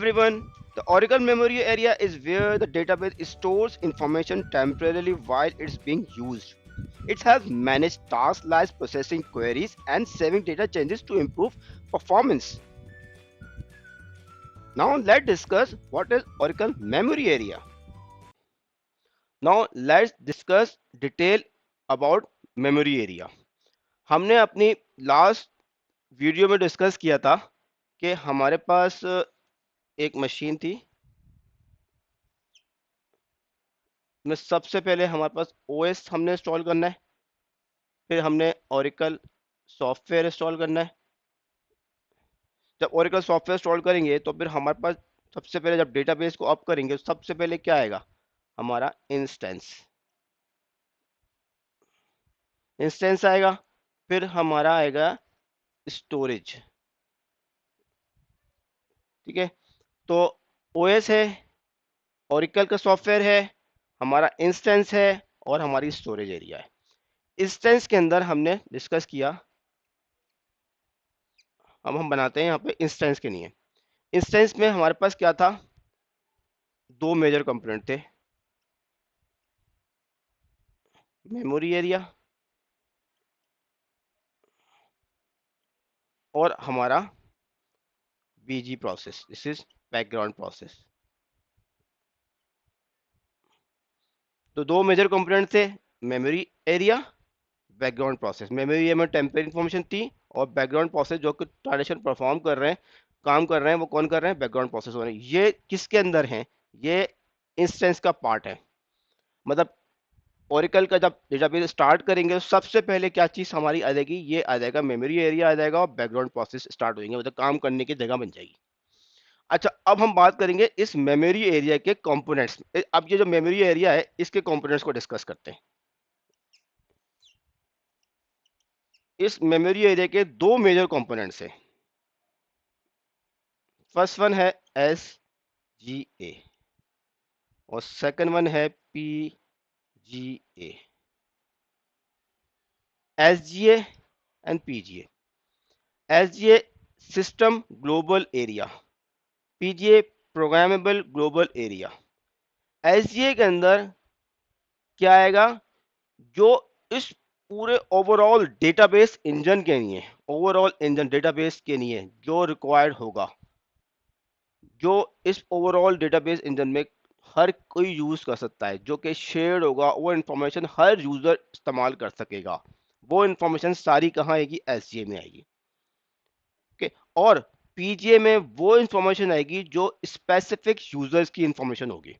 everyone. The Oracle memory area is where the database stores information temporarily while it's being used. It helps manage tasks like processing queries and saving data changes to improve performance. Now let's discuss what is Oracle memory area. Now let's discuss detail about memory area. हमने अपनी last video में discuss किया था कि हमारे पास एक machine थी में सबसे पहले हमारे पास ओएस हमने इंस्टॉल करना है, फिर हमने ओरेकल सॉफ्टवेयर इंस्टॉल करना है। जब ओरेकल सॉफ्टवेयर इंस्टॉल करेंगे तो फिर हमारे पास सबसे पहले जब डेटाबेस को अप करेंगे तो सबसे पहले क्या आएगा, हमारा इंस्टेंस इंस्टेंस आएगा। फिर हमारा आएगा स्टोरेज। ठीक है, तो ओएस है, ओरेकल का सॉफ्टवेयर है, हमारा इंस्टेंस है और हमारी स्टोरेज एरिया है। इंस्टेंस के अंदर हमने डिस्कस किया, अब हम बनाते हैं यहाँ पे इंस्टेंस के लिए। इंस्टेंस में हमारे पास क्या था, दो मेजर कंपोनेंट थे, मेमोरी एरिया और हमारा BG process, this is background process. तो दो मेजर कंपोनेंट थे, memory area, background process. Memory area में टेम्परेरी इंफॉर्मेशन थी और बैकग्राउंड प्रोसेस जो कि ट्रांजेक्शन परफॉर्म कर रहे हैं, काम कर रहे हैं, वो कौन कर रहे हैं, बैकग्राउंड प्रोसेस हो रहे हैं। ये किसके अंदर है, ये इंस्टेंस का पार्ट है। मतलब ओरेकल का जब डेटाबेस स्टार्ट करेंगे तो सबसे पहले क्या चीज हमारी आ जाएगी, ये आ जाएगा मेमोरी एरिया आ जाएगा और बैकग्राउंड प्रोसेस स्टार्ट हो जाएंगे, मतलब काम करने की जगह बन जाएगी। अच्छा, अब हम बात करेंगे इस मेमोरी एरिया के कंपोनेंट्स। अब ये जो मेमोरी एरिया है इसके कंपोनेंट्स को डिस्कस करते हैं। इस मेमोरी एरिया के दो मेजर कंपोनेंट्स हैं। फर्स्ट वन है एस जी ए और सेकंड वन है P G A. S G A and P G A. S G A system global area, PGA programmable global area. SGA के अंदर क्या आएगा, जो इस पूरे ओवरऑल डेटाबेस इंजन के लिए, ओवरऑल इंजन डेटाबेस के लिए जो रिक्वायर्ड होगा, जो इस ओवरऑल डेटाबेस इंजन में हर कोई यूज कर सकता है, जो कि शेयर्ड होगा, वो इंफॉर्मेशन हर यूजर इस्तेमाल कर सकेगा, वो इंफॉर्मेशन सारी कहाँ आएगी, एसजीए में आएगी। ओके, और पीजीए में वो इंफॉर्मेशन आएगी जो स्पेसिफिक यूजर्स की इंफॉर्मेशन होगी।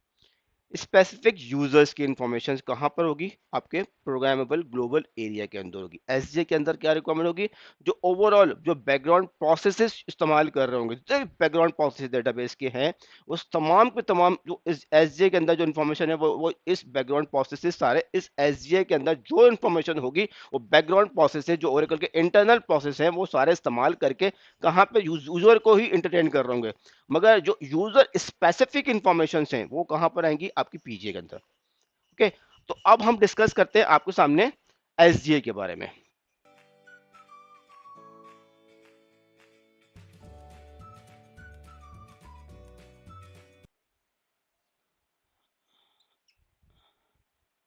स्पेसिफिक यूजर्स की इंफॉर्मेशन कहां पर होगी, आपके प्रोग्रामेबल ग्लोबल एरिया के अंदर होगी। एसजे के अंदर क्या रिक्वायरमेंट होगी, जो ओवरऑल जो बैकग्राउंड प्रोसेसेस इस्तेमाल कर रहे होंगे, जो बैकग्राउंड प्रोसेस डेटाबेस के हैं, उस तमाम के तमाम जो इस एसजे के अंदर जो इन्फॉर्मेशन है वो इस बैकग्राउंड प्रोसेसेस सारे इस एसजे के अंदर जो इन्फॉर्मेशन होगी वो बैकग्राउंड प्रोसेस है, जो ओरेकल के इंटरनल प्रोसेस हैं, वो सारे इस्तेमाल करके कहां पे यूजर को ही इंटरटेन कर रहे होंगे। मगर जो यूजर स्पेसिफिक इंफॉर्मेशन हैं वो कहां पर आएंगी, आपकी पीजीए के अंदर। ओके, तो अब हम डिस्कस करते हैं आपके सामने एसजीए के बारे में।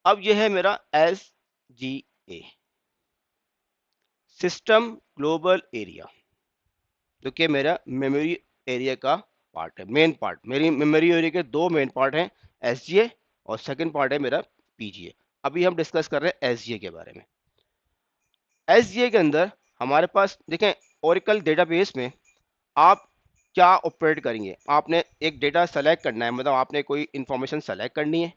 अब यह है मेरा एसजीए, सिस्टम ग्लोबल एरिया, जो कि मेरा मेमोरी एरिया का पार्ट है, मेन पार्ट। मेरी मेमोरी एरिया के दो मेन पार्ट हैं, एसजीए और सेकंड पार्ट है मेरा पीजीए। अभी हम डिस्कस कर रहे हैं एसजीए के बारे में। एसजीए के अंदर हमारे पास देखें, ओरेकल डेटाबेस में आप क्या ऑपरेट करेंगे, आपने एक डेटा सेलेक्ट करना है, मतलब आपने कोई इंफॉर्मेशन सेलेक्ट करनी है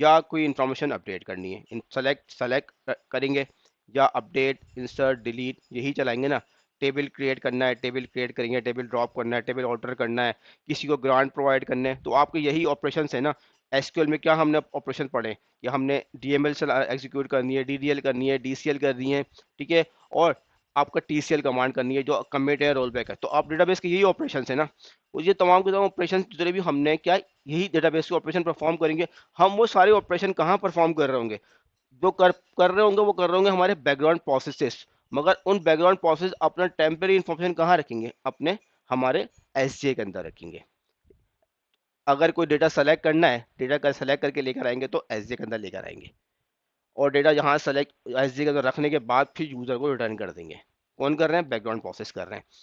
या कोई इंफॉर्मेशन अपडेट करनी है। सेलेक्ट करेंगे या अपडेट, इंसर्ट, डिलीट, यही चलाएंगे ना। टेबल क्रिएट करना है, टेबल क्रिएट करेंगे, टेबल ड्रॉप करना है, टेबल ऑल्टर करना है, किसी को ग्रांट प्रोवाइड करने हैं, तो आपके यही ऑपरेशन है ना। एसक्यूएल में क्या हमने ऑपरेशन पढ़े कि हमने डीएमएल से एग्जीक्यूट करनी है, डीडीएल करनी है, डीसीएल करनी है, ठीक है, और आपका टीसीएल कमांड करनी है जो कमिट है, रोल बैक है। तो आप डेटाबेस के यही ऑपरेशन है ना, वो ये तमाम के तमाम ऑपरेशन जितने भी हमने क्या यही डेटाबेस के ऑपरेशन परफॉर्म करेंगे। हम वो सारे ऑपरेशन कहाँ परफॉर्म कर रहे होंगे, जो कर रहे होंगे वो कर रहे होंगे हमारे बैकग्राउंड प्रोसेसेस। मगर उन बैकग्राउंड प्रोसेस अपना टेम्परेरी इंफॉर्मेशन कहाँ रखेंगे, अपने हमारे एसजीए के अंदर रखेंगे। अगर कोई डेटा सेलेक्ट करना है, डेटा का सेलेक्ट करके लेकर आएंगे तो एस के अंदर लेकर आएंगे, और डेटा यहाँ सेलेक्ट एस के अंदर रखने के बाद फिर यूज़र को रिटर्न कर देंगे। कौन कर रहे हैं? बैकग्राउंड प्रोसेस कर रहे हैं।